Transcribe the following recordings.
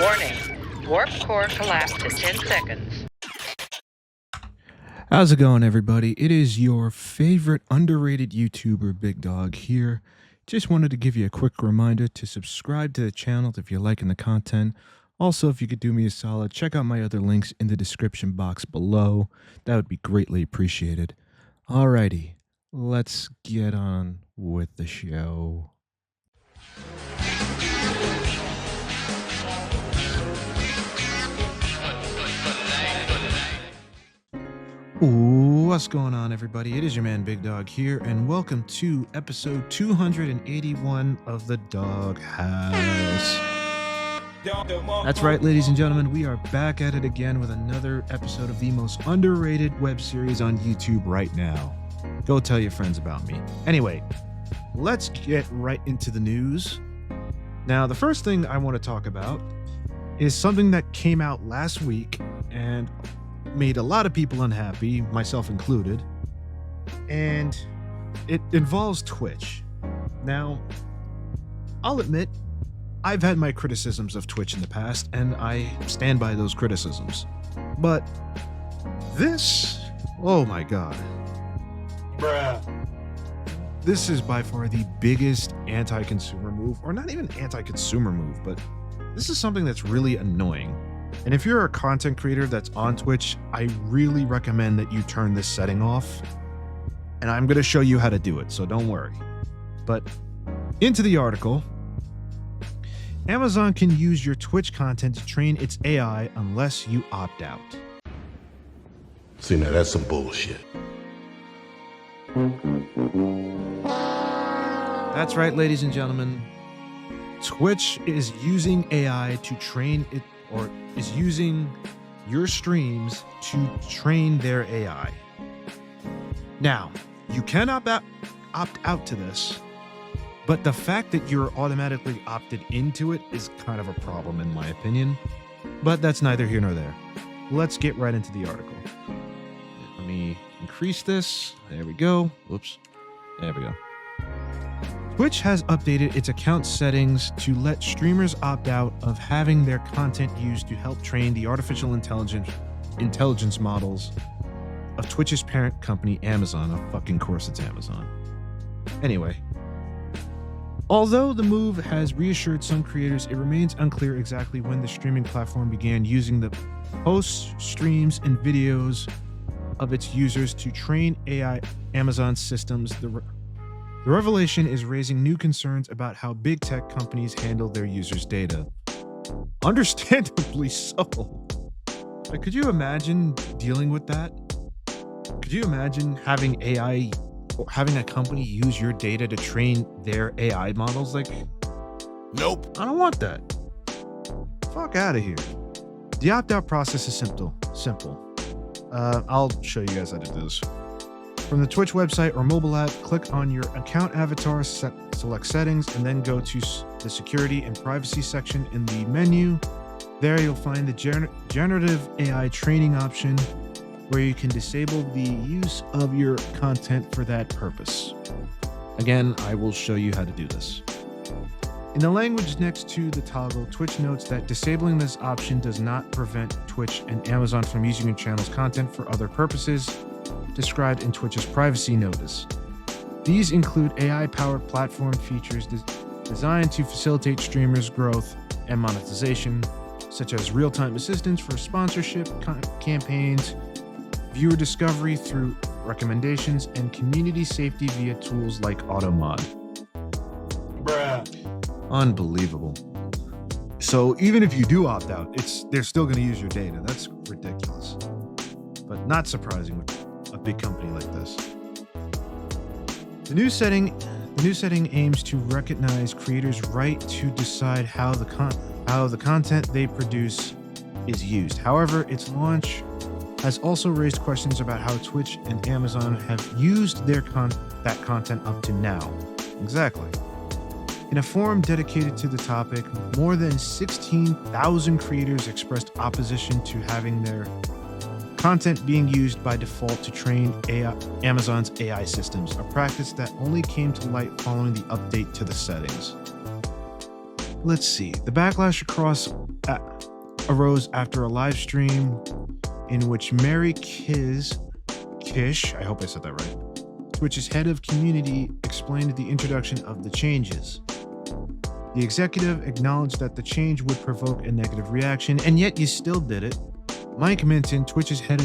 Warning, warp core collapse in 10 seconds. How's it going, everybody? It is your favorite underrated YouTuber, Big Dog, here. Just wanted to give you a quick reminder to subscribe to the channel if you're liking the content. Also, if you could do me a solid, check out my other links in the description box below. That would be greatly appreciated. Alrighty, let's get on with the show. What's going on, everybody? It is your man Big Dog here, and welcome to episode 281 of the Dog House. That's right, ladies and gentlemen, we are back at it again with another episode of the most underrated web series on YouTube right now. Go tell your friends about me. Anyway, let's get right into the news. Now, the first thing I want to talk about is something that came out last week and made a lot of people unhappy, myself included, and it involves Twitch. Now, I'll admit, I've had my criticisms of Twitch in the past, and I stand by those criticisms. But this, oh my god. Bruh. This is by far the biggest anti-consumer move, or not even anti-consumer move, but this is something that's really annoying. And if you're a content creator that's on Twitch, I really recommend that you turn this setting off. And I'm going to show you how to do it, so don't worry. But into the article, Amazon can use your Twitch content to train its AI unless you opt out. See, now that's some bullshit. That's right, ladies and gentlemen. Twitch is using AI to train it, or is using your streams to train their AI. Now, you can opt out to this, but the fact that you're automatically opted into it is kind of a problem in my opinion, but that's neither here nor there. Let's get right into the article. Let me increase this. There we go. Whoops. There we go. Twitch has updated its account settings to let streamers opt out of having their content used to help train the artificial intelligence models of Twitch's parent company, Amazon. Of fucking course it's Amazon. Anyway, although the move has reassured some creators, it remains unclear exactly when the streaming platform began using the posts, streams, and videos of its users to train AI Amazon systems. The revelation is raising new concerns about how big tech companies handle their users' data. Understandably so. Like, could you imagine dealing with that? Could you imagine having AI, or having a company use your data to train their AI models? Like, nope, I don't want that. Fuck out of here. The opt-out process is simple. I'll show you guys how to do this. From the Twitch website or mobile app, click on your account avatar, select settings, and then go to the security and privacy section in the menu. There you'll find the generative AI training option, where you can disable the use of your content for that purpose. Again, I will show you how to do this. In the language next to the toggle, Twitch notes that disabling this option does not prevent Twitch and Amazon from using your channel's content for other purposes described in Twitch's privacy notice. These include AI-powered platform features designed to facilitate streamers' growth and monetization, such as real-time assistance for sponsorship campaigns, viewer discovery through recommendations, and community safety via tools like AutoMod. Bruh. Unbelievable. So even if you do opt out, they're still going to use your data. That's ridiculous, but not surprising with a big company like this. The new setting aims to recognize creators' right to decide how the content they produce is used. However, its launch has also raised questions about how Twitch and Amazon have used that content up to now. Exactly. In a forum dedicated to the topic, more than 16,000 creators expressed opposition to having their content being used by default to train Amazon's AI systems, a practice that only came to light following the update to the settings. Let's see. The backlash across arose after a live stream in which Mary Kish, I hope I said that right, Twitch's head of community, explained the introduction of the changes. The executive acknowledged that the change would provoke a negative reaction, and yet you still did it. Mike Minton, Twitch's head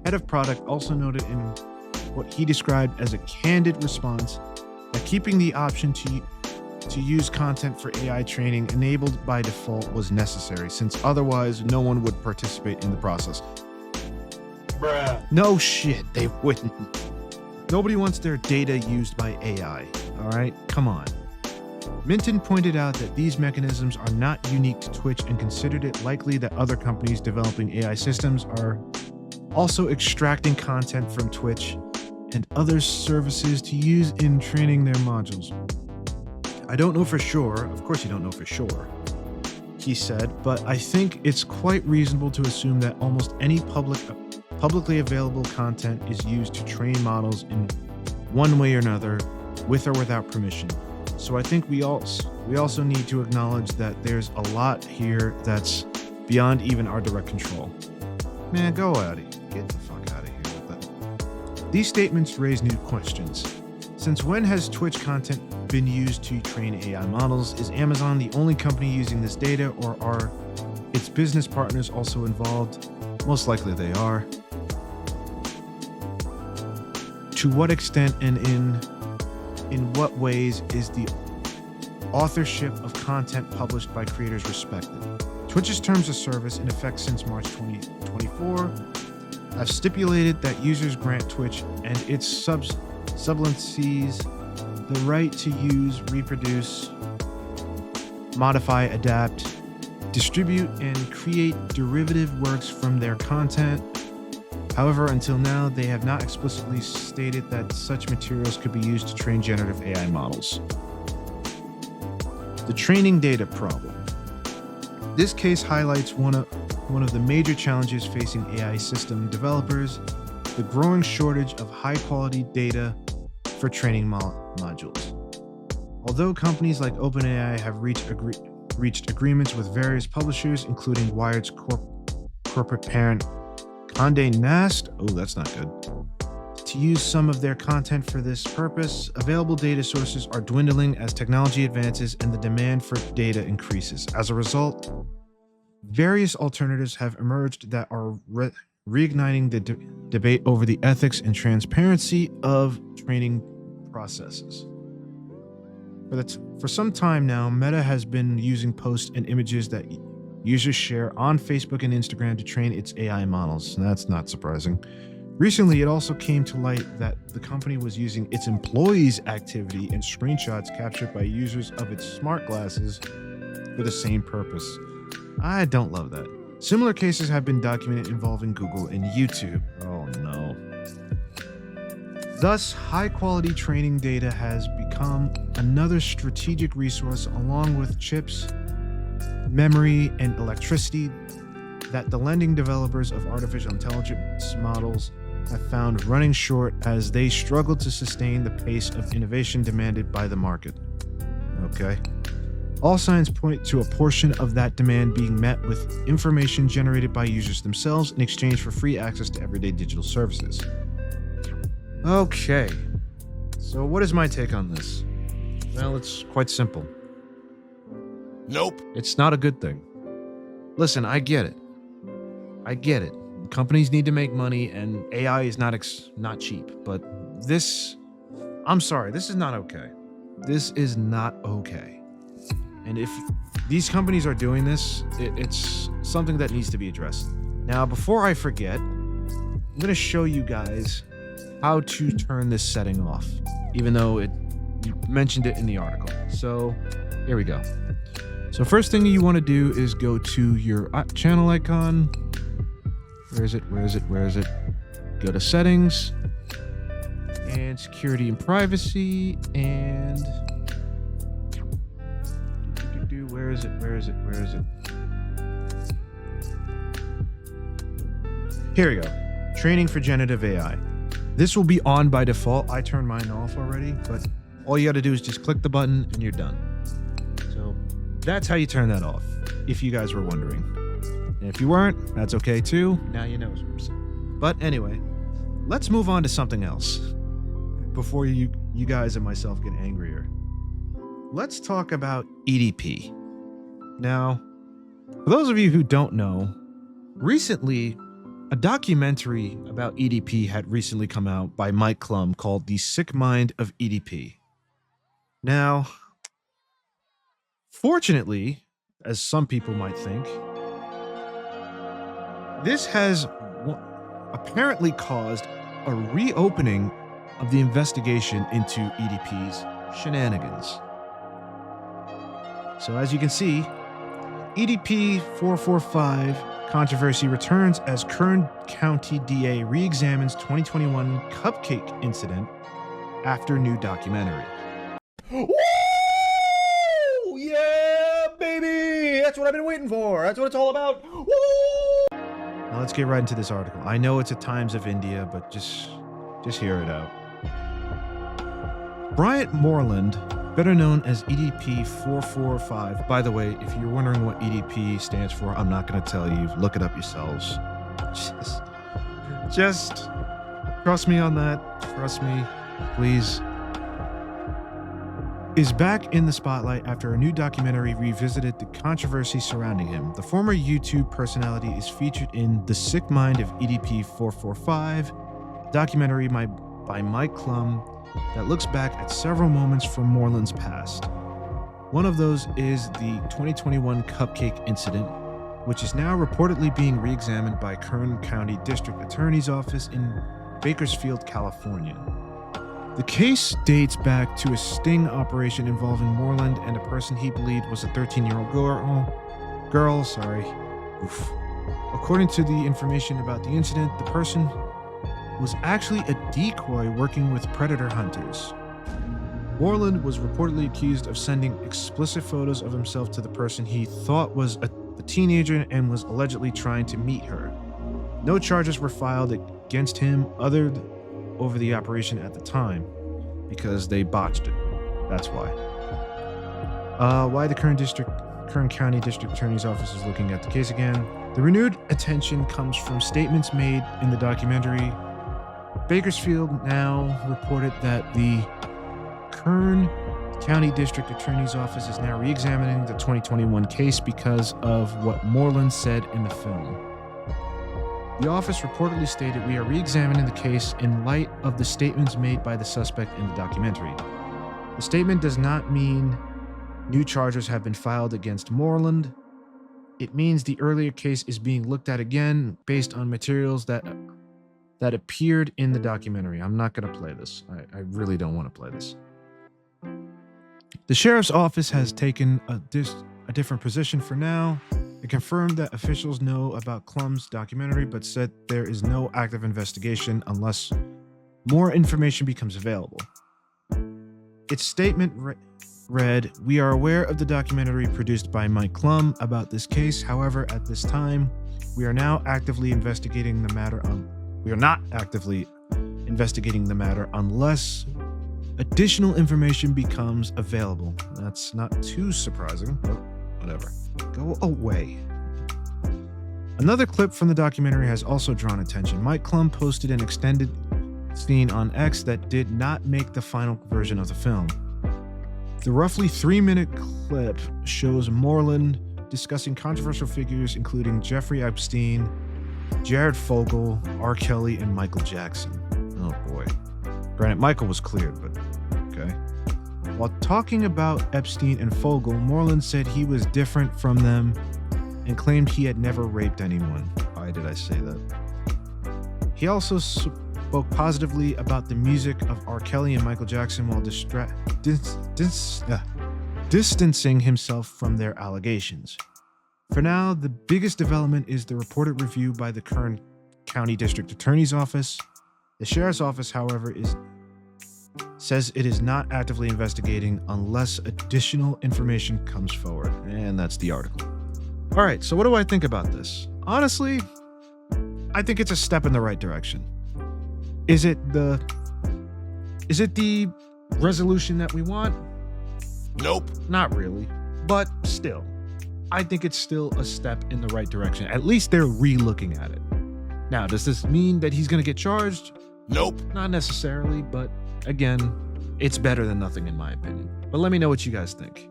of product, also noted in what he described as a candid response that keeping the option to use content for AI training enabled by default was necessary, since otherwise no one would participate in the process. Bruh. No shit, they wouldn't. Nobody wants their data used by AI, all right? Come on. Minton pointed out that these mechanisms are not unique to Twitch and considered it likely that other companies developing AI systems are also extracting content from Twitch and other services to use in training their modules. I don't know for sure, of course you don't know for sure, he said, but I think it's quite reasonable to assume that almost any publicly available content is used to train models in one way or another, with or without permission. So I think we also need to acknowledge that there's a lot here that's beyond even our direct control. Man, go out of here. Get the fuck out of here with that. These statements raise new questions. Since when has Twitch content been used to train AI models? Is Amazon the only company using this data, or are its business partners also involved? Most likely they are. To what extent and in what ways is the authorship of content published by creators respected? Twitch's terms of service, in effect since March 2024, have stipulated that users grant Twitch and its sublicensees the right to use, reproduce, modify, adapt, distribute, and create derivative works from their content. However, until now, they have not explicitly stated that such materials could be used to train generative AI models. The training data problem. This case highlights one of the major challenges facing AI system developers, the growing shortage of high-quality data for training modules. Although companies like OpenAI have reached agreements with various publishers, including Wired's corporate parent Condé Nast, oh, that's not good, to use some of their content for this purpose, available data sources are dwindling as technology advances and the demand for data increases. As a result, various alternatives have emerged that are reigniting the debate over the ethics and transparency of training processes. For some time now, Meta has been using posts and images that users share on Facebook and Instagram to train its AI models. That's not surprising. Recently, it also came to light that the company was using its employees' activity and screenshots captured by users of its smart glasses for the same purpose. I don't love that. Similar cases have been documented involving Google and YouTube. Oh no. Thus, high-quality training data has become another strategic resource along with chips, memory, and electricity that the lending developers of artificial intelligence models have found running short as they struggle to sustain the pace of innovation demanded by the market. Okay. All signs point to a portion of that demand being met with information generated by users themselves in exchange for free access to everyday digital services. Okay. So what is my take on this? Well, it's quite simple. Nope. It's not a good thing. Listen, I get it. Companies need to make money, and AI is not cheap. But I'm sorry, this is not okay. This is not okay. And if these companies are doing this, it's something that needs to be addressed. Now, before I forget, I'm going to show you guys how to turn this setting off, even though you mentioned it in the article. So here we go. So first thing you want to do is go to your channel icon. Where is it? Go to settings and security and privacy and where is it? Here we go. Training for generative AI. This will be on by default. I turned mine off already, but all you got to do is just click the button and you're done. So That's how you turn that off, if you guys were wondering. And if you weren't, that's okay too. Now you know. But anyway, let's move on to something else before you guys and myself get angrier. Let's talk about EDP. Now, for those of you who don't know, recently, a documentary about EDP had recently come out by Mike Klum called The Sick Mind of EDP. Now, fortunately, as some people might think, this has apparently caused a reopening of the investigation into EDP's shenanigans. So as you can see, EDP 445 controversy returns as Kern County DA re-examines 2021 cupcake incident after new documentary. Woo! Yeah, baby! That's what I've been waiting for. That's what it's all about. Woo! Now let's get right into this article. I know it's at Times of India, but just hear it out. Bryant Moreland, better known as EDP 445. By the way, if you're wondering what EDP stands for, I'm not going to tell you. Look it up yourselves. Just trust me on that. Trust me, please. Is back in the spotlight after a new documentary revisited the controversy surrounding him. The former YouTube personality is featured in The Sick Mind of EDP 445, a documentary by Mike Klum that looks back at several moments from Moreland's past. One of those is the 2021 cupcake incident, which is now reportedly being re-examined by Kern County District Attorney's Office in Bakersfield, California. The case dates back to a sting operation involving Moreland and a person he believed was a 13-year-old girl. Oof. According to the information about the incident, the person was actually a decoy working with predator hunters. Moreland was reportedly accused of sending explicit photos of himself to the person he thought was a teenager and was allegedly trying to meet her. No charges were filed against him over the operation at the time, because they botched it. That's why. Why the Kern County District Attorney's Office is looking at the case again. The renewed attention comes from statements made in the documentary. Bakersfield now reported that the Kern County District Attorney's Office is now re-examining the 2021 case because of what Moreland said in the film. The office reportedly stated, "We are re-examining the case in light of the statements made by the suspect in the documentary. The statement does not mean new charges have been filed against Moreland. It means the earlier case is being looked at again based on materials that appeared in the documentary." I'm not going to play this. I really don't want to play this. The sheriff's office has taken a different position for now. It confirmed that officials know about Klum's documentary, but said there is no active investigation unless more information becomes available. Its statement read, "We are aware of the documentary produced by Mike Klum about this case. However, at this time, we are not actively investigating the matter unless additional information becomes available." That's not too surprising, but whatever. Go away. Another clip from the documentary has also drawn attention. Mike Klum posted an extended scene on X that did not make the final version of the film. The roughly 3-minute clip shows Moreland discussing controversial figures including Jeffrey Epstein, Jared Fogle, R. Kelly, and Michael Jackson. Oh boy. Granted, Michael was cleared, but okay. While talking about Epstein and Fogle, Moreland said he was different from them and claimed he had never raped anyone. Why did I say that? He also spoke positively about the music of R. Kelly and Michael Jackson while distancing himself from their allegations. For now, the biggest development is the reported review by the Kern County District Attorney's Office. The Sheriff's Office, however, says it is not actively investigating unless additional information comes forward. And that's the article. All right, so what do I think about this? Honestly, I think it's a step in the right direction. Is it the resolution that we want? Nope. Not really. But still, I think it's still a step in the right direction. At least they're re-looking at it. Now, does this mean that he's going to get charged? Nope. Not necessarily, but again, it's better than nothing in my opinion. But let me know what you guys think.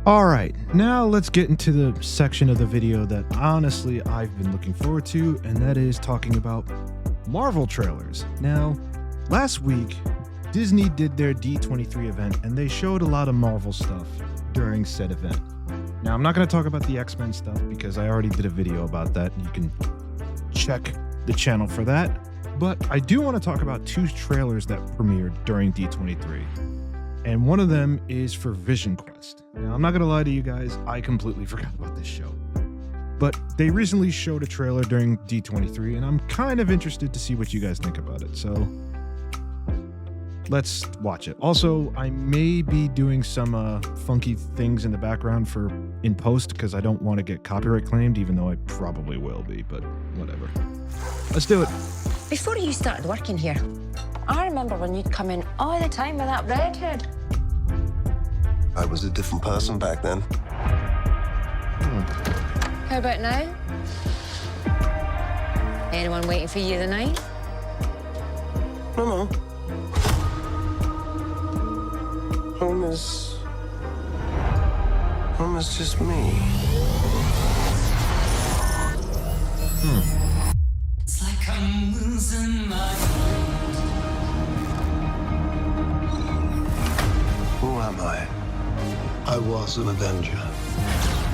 All right, now let's get into the section of the video that honestly I've been looking forward to, and that is talking about Marvel trailers. Now, last week, Disney did their D23 event, and they showed a lot of Marvel stuff during said event. Now, I'm not going to talk about the X-Men stuff because I already did a video about that. You can check the channel for that. But I do want to talk about two trailers that premiered during D23. And one of them is for Vision Quest. Now, I'm not going to lie to you guys, I completely forgot about this show. But they recently showed a trailer during D23, and I'm kind of interested to see what you guys think about it. So let's watch it. Also, I may be doing some funky things in the background in post because I don't want to get copyright claimed, even though I probably will be, but whatever. Let's do it. Before you started working here, I remember when you'd come in all the time with that redhead. I was a different person back then. How about now? Anyone waiting for you tonight? No. Home is just me. It's like I'm losing my Who am I? I was an Avenger,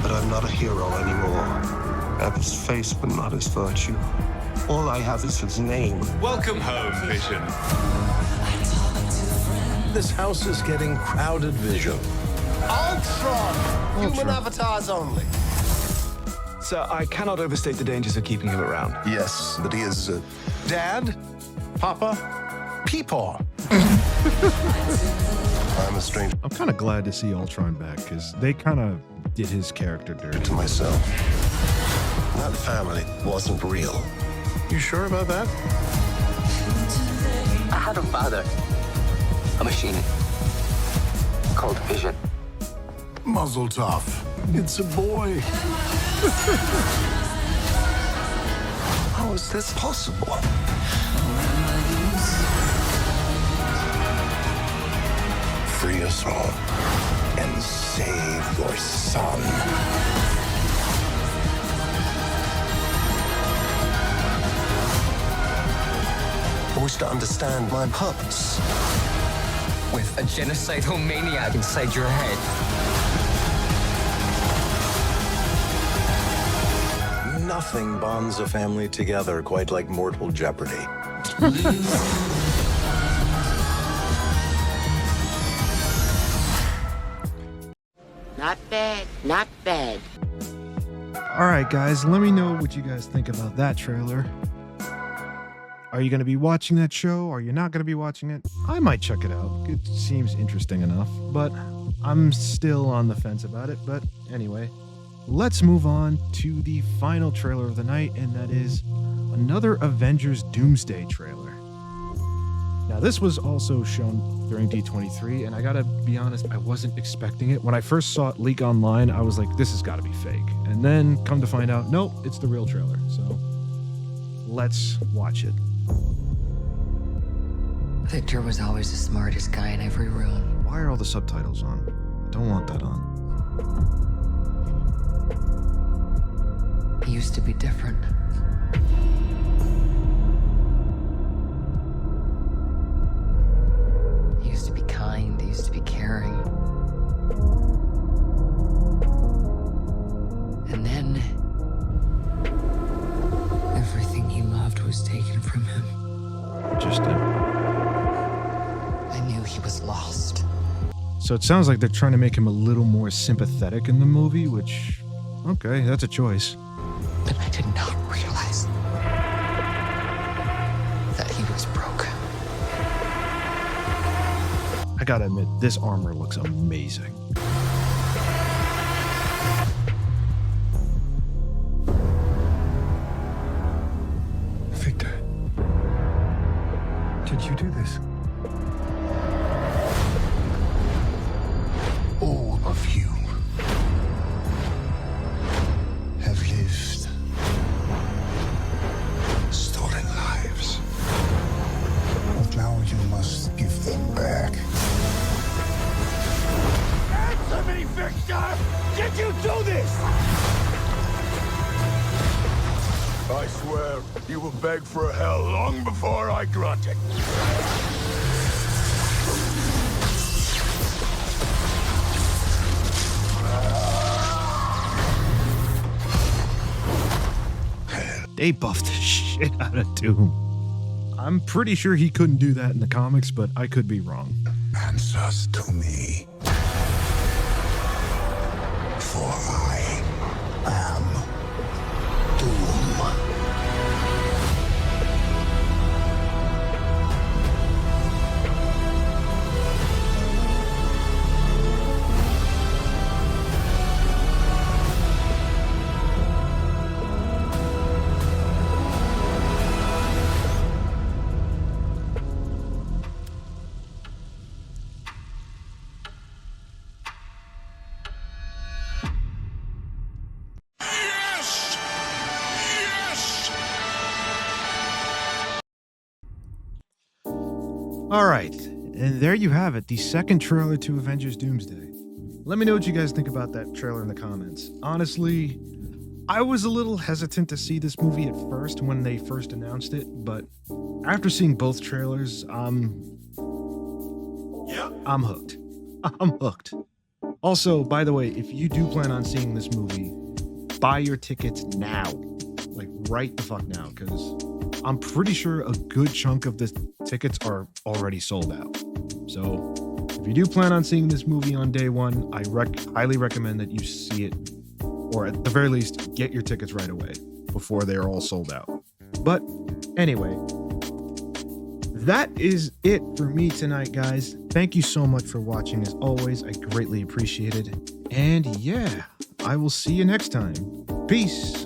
but I'm not a hero anymore. I have his face, but not his virtue. All I have is his name. Welcome home, Vision. This house is getting crowded, Vision. Ultron! Human avatars only. Sir, I cannot overstate the dangers of keeping him around. Yes, but he is Dad, Papa, Peepaw. I'm a stranger I'm kind of glad to see Ultron back because they kind of did his character dirty. to myself. That family wasn't real. You sure about that? I had a father, a machine called Vision. Muzzle tough. It's a boy. How is this possible? Free us all and save your son. I wish to understand my purpose. With a genocidal maniac inside your head. Nothing bonds a family together quite like mortal jeopardy. Not bad, not bad. All right, guys, let me know what you guys think about that trailer. Are you going to be watching that show? Are you not going to be watching it? I might check it out. It seems interesting enough, but I'm still on the fence about it. But anyway, let's move on to the final trailer of the night, and that is another Avengers Doomsday trailer. Now, this was also shown during D23, and I gotta be honest, I wasn't expecting it. When I first saw it leak online, I was like, this has gotta be fake. And then come to find out, nope, it's the real trailer. So let's watch it. Victor was always the smartest guy in every room. Why are all the subtitles on? I don't want that on. He used to be different. He used to be kind, he used to be caring. And then everything he loved was taken from him. Interesting. I knew he was lost. So it sounds like they're trying to make him a little more sympathetic in the movie, which, okay, that's a choice. But I did not realize that he was broken. I gotta admit, this armor looks amazing. Victor, did you do this? All of you. swear you will beg for hell long before I grant it. They buffed the shit out of Doom. I'm pretty sure he couldn't do that in the comics, but I could be wrong. Answers to me. For I am Doom. All right, and there you have it, the second trailer to Avengers Doomsday. Let me know what you guys think about that trailer in the comments. Honestly, I was a little hesitant to see this movie at first when they first announced it, but after seeing both trailers, I'm hooked. I'm hooked. Also, by the way, if you do plan on seeing this movie, buy your tickets now. Like right the fuck now, because I'm pretty sure a good chunk of the tickets are already sold out. So if you do plan on seeing this movie on day one, I highly recommend that you see it, or at the very least, get your tickets right away before they are all sold out. But anyway, that is it for me tonight, guys. Thank you so much for watching. As always, I greatly appreciate it. And yeah, I will see you next time. Peace.